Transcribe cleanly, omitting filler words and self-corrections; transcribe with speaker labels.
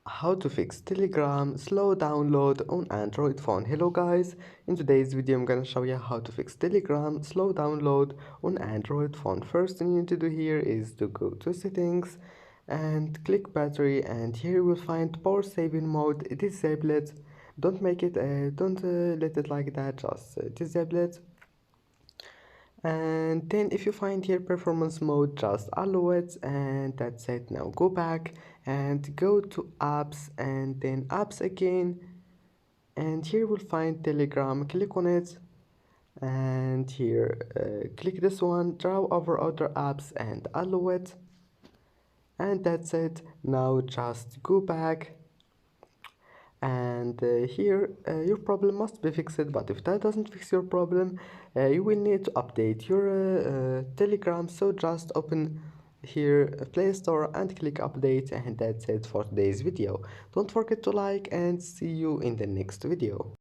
Speaker 1: How to fix Telegram slow download on Android phone. Hello guys, in today's video I'm gonna show you how to fix Telegram slow download on Android phone. First thing you need to do here is to go to settings and click battery, and here you will find power saving mode. Disable it. Don't make it don't let it like that, just disable it. And then if you find here performance mode, just allow it, and that's it. Now go back and go to apps and then apps again, and here we'll find Telegram. Click on it, and here click this one, draw over other apps and allow it, and that's it. Now just go back, and here your problem must be fixed, but if that doesn't fix your problem, you will need to update your Telegram. So just open here Play Store and click update, and that's it for today's video. Don't forget to like, and see you in the next video.